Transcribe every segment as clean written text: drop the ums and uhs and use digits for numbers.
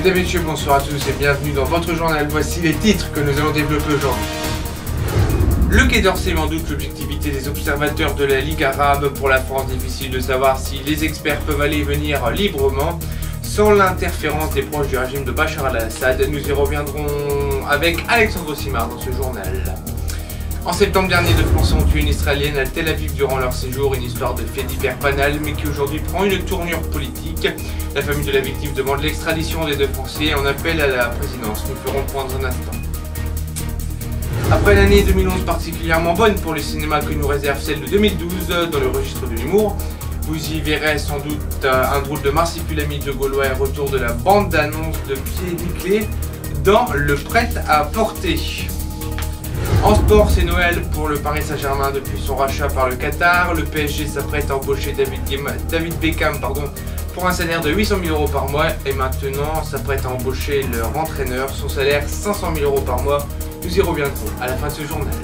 Mesdames et messieurs, bonsoir à tous et bienvenue dans votre journal. Voici les titres que nous allons développer aujourd'hui. Le Quai d'Orsay met en doute l'objectivité des observateurs de la Ligue arabe. Pour la France, difficile de savoir si les experts peuvent aller et venir librement sans l'interférence des proches du régime de Bachar al-Assad. Nous y reviendrons avec Alexandre Simard dans ce journal. En septembre dernier, deux Français ont tué une Israélienne à Tel Aviv durant leur séjour, une histoire de fait divers banal mais qui aujourd'hui prend une tournure politique. La famille de la victime demande l'extradition des deux Français et en appelle à la présidence. Nous ferons le point dans un instant. Après l'année 2011 particulièrement bonne pour le cinéma que nous réserve celle de 2012 dans le registre de l'humour, vous y verrez sans doute un drôle de marsipulami de Gaulois et retour de la bande-annonce de Pierre Niclé dans Le Prêt-à-Porter. En sport, c'est Noël pour le Paris Saint-Germain depuis son rachat par le Qatar. Le PSG s'apprête à embaucher David Beckham pour un salaire de 800 000 € par mois et maintenant s'apprête à embaucher leur entraîneur, son salaire 500 000 € par mois. Nous y reviendrons à la fin de ce journal.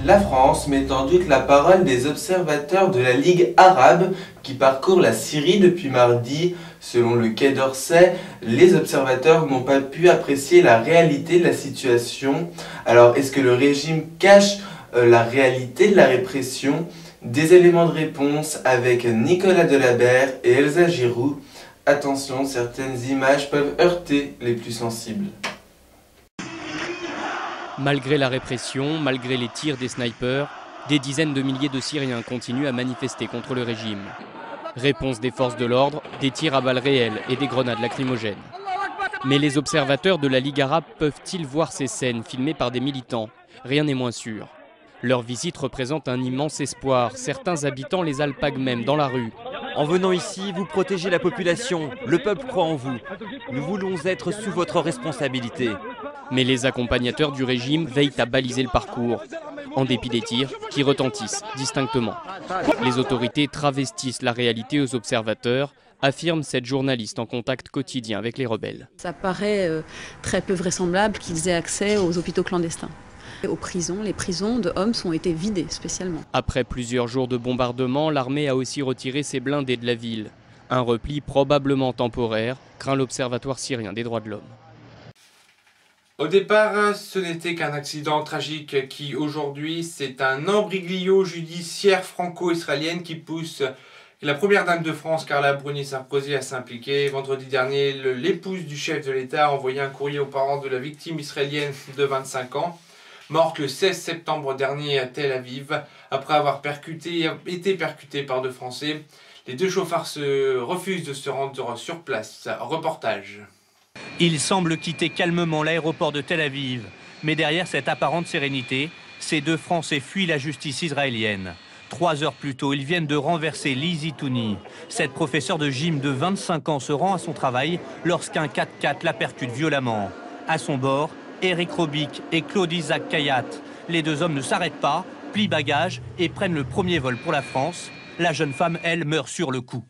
La France met en doute la parole des observateurs de la Ligue arabe qui parcourent la Syrie depuis mardi. Selon le Quai d'Orsay, les observateurs n'ont pas pu apprécier la réalité de la situation. Alors, est-ce que le régime cache la réalité de la répression? Des éléments de réponse avec Nicolas Delabert et Elsa Giroux. Attention, certaines images peuvent heurter les plus sensibles. Malgré la répression, malgré les tirs des snipers, des dizaines de milliers de Syriens continuent à manifester contre le régime. Réponse des forces de l'ordre, des tirs à balles réelles et des grenades lacrymogènes. Mais les observateurs de la Ligue arabe peuvent-ils voir ces scènes filmées par des militants? Rien n'est moins sûr. Leur visite représente un immense espoir. Certains habitants les alpaguent même dans la rue. En venant ici, vous protégez la population. Le peuple croit en vous. Nous voulons être sous votre responsabilité. Mais les accompagnateurs du régime veillent à baliser le parcours, en dépit des tirs qui retentissent distinctement. Les autorités travestissent la réalité aux observateurs, affirme cette journaliste en contact quotidien avec les rebelles. Ça paraît très peu vraisemblable qu'ils aient accès aux hôpitaux clandestins. Aux prisons, les prisons de Homs ont été vidées spécialement. Après plusieurs jours de bombardement, l'armée a aussi retiré ses blindés de la ville. Un repli probablement temporaire, craint l'Observatoire syrien des droits de l'homme. Au départ, ce n'était qu'un accident tragique qui, aujourd'hui, c'est un imbroglio judiciaire franco-israélienne qui pousse la première dame de France, Carla Bruni-Sarkozy, à s'impliquer. Vendredi dernier, l'épouse du chef de l'État a envoyé un courrier aux parents de la victime israélienne de 25 ans, morte le 16 septembre dernier à Tel Aviv, après avoir été percutée par deux Français. Les deux chauffards refusent de se rendre sur place. Reportage. Il semble quitter calmement l'aéroport de Tel Aviv. Mais derrière cette apparente sérénité, ces deux Français fuient la justice israélienne. 3 heures plus tôt, ils viennent de renverser Lizzie Touni. Cette professeure de gym de 25 ans se rend à son travail lorsqu'un 4x4 la percute violemment. À son bord, Eric Robic et Claude-Isaac Kayat. Les deux hommes ne s'arrêtent pas, plient bagages et prennent le premier vol pour la France. La jeune femme, elle, meurt sur le coup.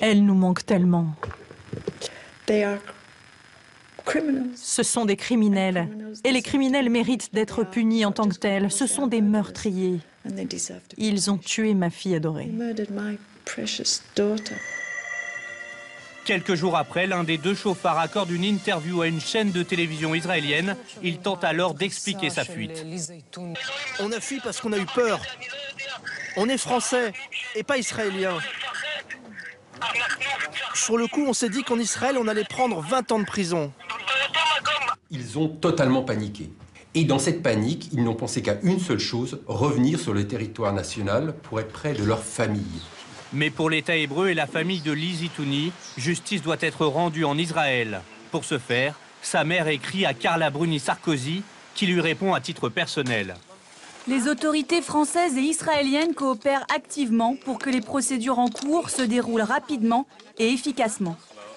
Elle nous manque tellement. Ce sont des criminels. Et les criminels méritent d'être punis en tant que tels. Ce sont des meurtriers. Ils ont tué ma fille adorée. Quelques jours après, l'un des deux chauffards accorde une interview à une chaîne de télévision israélienne. Il tente alors d'expliquer sa fuite. On a fui parce qu'on a eu peur. On est français et pas israéliens. Sur le coup, on s'est dit qu'en Israël, on allait prendre 20 ans de prison. Ils ont totalement paniqué. Et dans cette panique, ils n'ont pensé qu'à une seule chose, revenir sur le territoire national pour être près de leur famille. Mais pour l'État hébreu et la famille de Lizzie Touni, justice doit être rendue en Israël. Pour ce faire, sa mère écrit à Carla Bruni-Sarkozy, qui lui répond à titre personnel. Les autorités françaises et israéliennes coopèrent activement pour que les procédures en cours se déroulent rapidement et efficacement.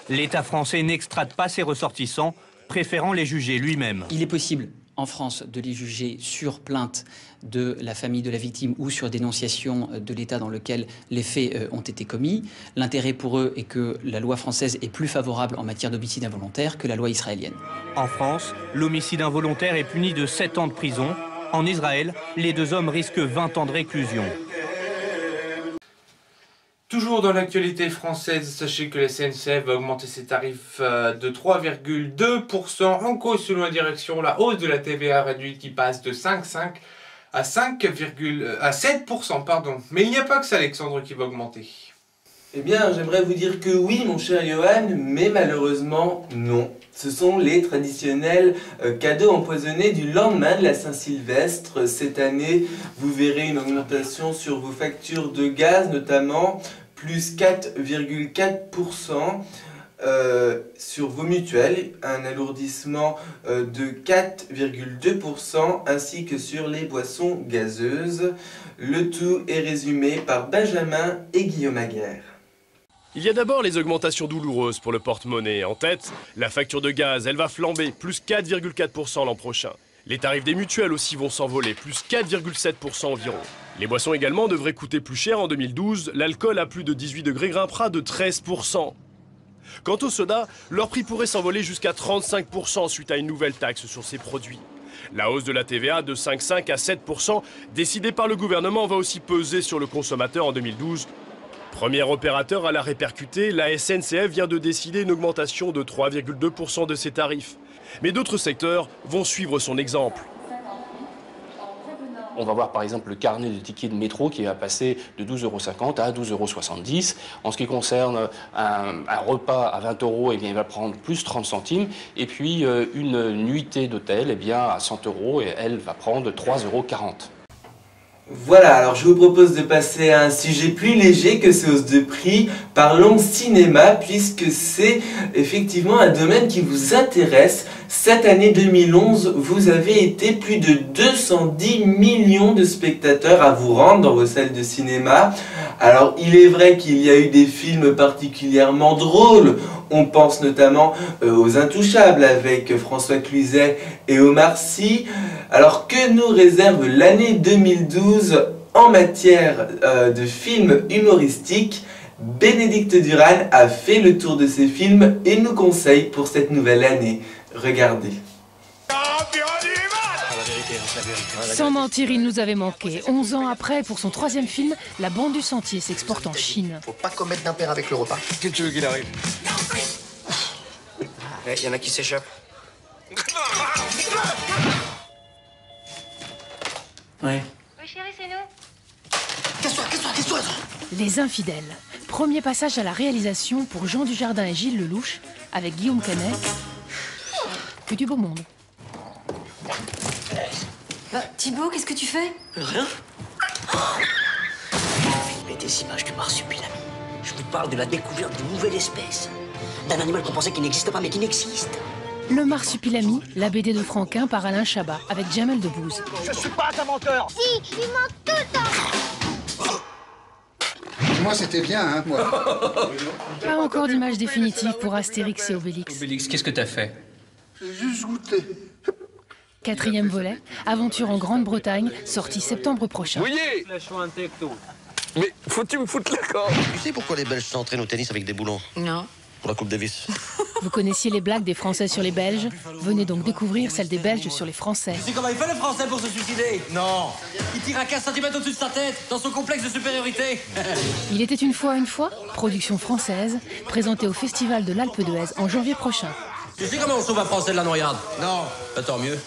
L'État français n'extrade pas ses ressortissants, préférant les juger lui-même. Il est possible en France de les juger sur plainte de la famille de la victime ou sur dénonciation de l'État dans lequel les faits ont été commis. L'intérêt pour eux est que la loi française est plus favorable en matière d'homicide involontaire que la loi israélienne. En France, l'homicide involontaire est puni de 7 ans de prison. En Israël, les deux hommes risquent 20 ans de réclusion. Toujours dans l'actualité française, sachez que la SNCF va augmenter ses tarifs de 3,2%. En cause, selon la direction, la hausse de la TVA réduite qui passe de 5,5 à 7%. Pardon. Mais il n'y a pas que ça, Alexandre, qui va augmenter. Eh bien, j'aimerais vous dire que oui, mon cher Johan, mais malheureusement, non. Ce sont les traditionnels cadeaux empoisonnés du lendemain de la Saint-Sylvestre. Cette année, vous verrez une augmentation sur vos factures de gaz, notamment plus 4,4%. Sur vos mutuelles, un alourdissement de 4,2% ainsi que sur les boissons gazeuses. Le tout est résumé par Benjamin et Guillaume Aguerre. Il y a d'abord les augmentations douloureuses pour le porte-monnaie. En tête, la facture de gaz, elle va flamber, plus 4,4% l'an prochain. Les tarifs des mutuelles aussi vont s'envoler, plus 4,7% environ. Les boissons également devraient coûter plus cher en 2012. L'alcool à plus de 18 degrés grimpera de 13%. Quant au soda, leur prix pourrait s'envoler jusqu'à 35% suite à une nouvelle taxe sur ces produits. La hausse de la TVA de 5,5 à 7%, décidée par le gouvernement, va aussi peser sur le consommateur en 2012. Premier opérateur à la répercuter, la SNCF vient de décider une augmentation de 3,2% de ses tarifs. Mais d'autres secteurs vont suivre son exemple. On va voir par exemple le carnet de tickets de métro qui va passer de 12,50 € à 12,70 €. En ce qui concerne un repas à 20 €, eh bien, il va prendre plus 30 centimes. Et puis une nuitée d'hôtel, eh bien, à 100 € et elle va prendre 3,40 €. Voilà, alors je vous propose de passer à un sujet plus léger que ces hausses de prix. Parlons cinéma, puisque c'est effectivement un domaine qui vous intéresse. Cette année 2011, vous avez été plus de 210 millions de spectateurs à vous rendre dans vos salles de cinéma. Alors il est vrai qu'il y a eu des films particulièrement drôles. On pense notamment aux Intouchables avec François Cluzet et Omar Sy. Alors que nous réserve l'année 2012 en matière de films humoristiques? Bénédicte Duran a fait le tour de ces films et nous conseille pour cette nouvelle année. Regardez. Sans mentir, il nous avait manqué. 11 ans après, pour son 3e film, La Bande du Sentier s'exporte en Chine. Faut pas commettre d'impair avec le repas. Qu'est-ce que tu veux qu'il arrive? Il y en a qui s'échappent. Ouais. Oui chérie, c'est nous. Qu'est-ce que Les Infidèles. Premier passage à la réalisation pour Jean Dujardin et Gilles Lelouch, avec Guillaume Canet. Que du beau monde. Thibaut, qu'est-ce que tu fais? Rien. Filmer des images du marsupilami. Je vous parle de la découverte d'une nouvelle espèce. D'un animal qu'on pensait qu'il n'existe pas, mais qui n'existe. Le Marsupilami, la BD de Franquin par Alain Chabat, avec Jamel Debbouze. Je suis pas un menteur. Si, il ment tout le temps. Moi, c'était bien, hein, moi. Pas encore d'image définitive pour Astérix et Obélix. Obélix, qu'est-ce que t'as fait? J'ai juste goûté. 4e volet, aventure en Grande-Bretagne, sorti septembre prochain. Voyez. Mais faut-tu me foutre la corde? Tu sais pourquoi les Belges s'entraînent au tennis avec des boulons? Non. Pour la Coupe Davis. Vous connaissiez les blagues des Français sur les Belges? Venez donc découvrir celles des Belges sur les Français. Tu sais comment il fait le Français pour se suicider? Non. Il tire à 15 cm au-dessus de sa tête, dans son complexe de supériorité. Il était une fois, production française, présentée au Festival de l'Alpe d'Huez en janvier prochain. Tu sais comment on sauve un Français de la noyade? Non. Bah, tant mieux.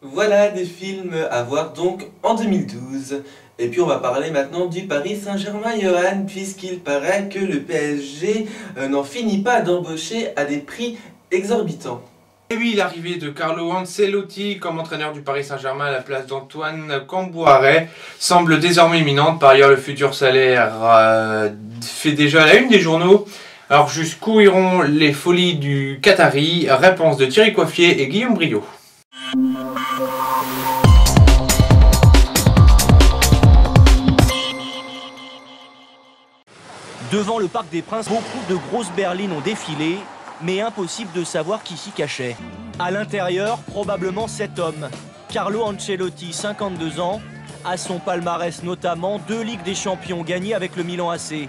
Voilà des films à voir donc en 2012. Et puis on va parler maintenant du Paris Saint-Germain, Johan, puisqu'il paraît que le PSG n'en finit pas d'embaucher à des prix exorbitants. Et oui, l'arrivée de Carlo Ancelotti comme entraîneur du Paris Saint-Germain à la place d'Antoine Camboiré semble désormais imminente. Par ailleurs, le futur salaire fait déjà la une des journaux. Alors jusqu'où iront les folies du Qatari? Réponse de Thierry Coiffier et Guillaume Briot. Devant le Parc des Princes, beaucoup de grosses berlines ont défilé, mais impossible de savoir qui s'y cachait. À l'intérieur, probablement cet homme, Carlo Ancelotti, 52 ans, a son palmarès notamment 2 Ligues des Champions gagnées avec le Milan AC.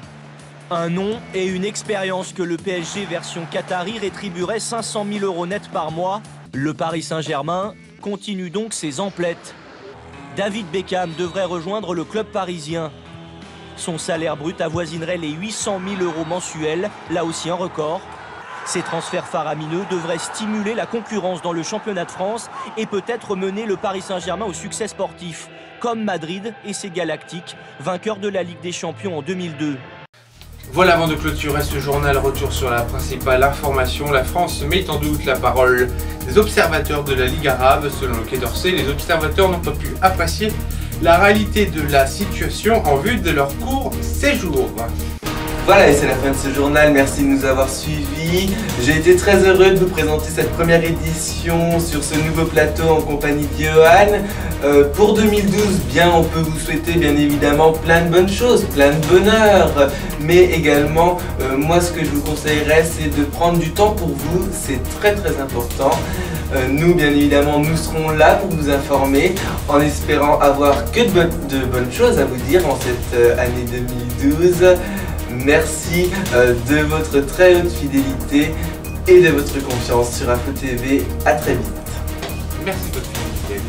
Un nom et une expérience que le PSG version Qatari rétribuerait 500 000 € net par mois. Le Paris Saint-Germain continue donc ses emplettes. David Beckham devrait rejoindre le club parisien. Son salaire brut avoisinerait les 800 000 € mensuels, là aussi un record. Ces transferts faramineux devraient stimuler la concurrence dans le championnat de France et peut-être mener le Paris Saint-Germain au succès sportif, comme Madrid et ses Galactiques, vainqueurs de la Ligue des Champions en 2002. Voilà, avant de clôturer ce journal, retour sur la principale information. La France met en doute la parole des observateurs de la Ligue arabe. Selon le Quai d'Orsay, les observateurs n'ont pas pu apprécier la réalité de la situation en vue de leur court séjour. Voilà, et c'est la fin de ce journal, merci de nous avoir suivis. J'ai été très heureux de vous présenter cette première édition sur ce nouveau plateau en compagnie de Johan. Pour 2012, bien, on peut vous souhaiter bien évidemment plein de bonnes choses, plein de bonheur. Mais également, moi ce que je vous conseillerais, c'est de prendre du temps pour vous, c'est très important. Nous, bien évidemment, nous serons là pour vous informer, en espérant avoir que de bonnes choses à vous dire en cette année 2012. Merci de votre très haute fidélité et de votre confiance sur Info TV. À très vite. Merci de votre fidélité.